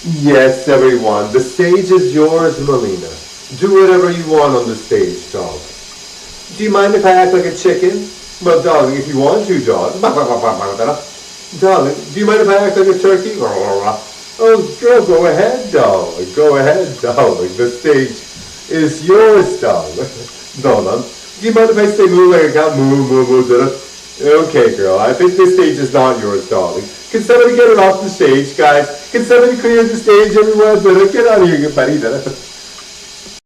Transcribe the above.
Yes, everyone, the stage is yours, Melina. Do whatever you want on the stage, dog. Do you mind if I act like a chicken? Well, darling, if you want to, dog. Darling, do you mind if I act like a turkey? Oh, girl, go ahead, darling. Go ahead, darling. The stage is yours, darling. Darling, do you mind if I say moo like a cat? Moo, moo, moo, okay, girl, I think this stage is not yours, darling. Can somebody get her off the stage, guys? Can somebody clear the stage, everyone? Get out of here, buddy.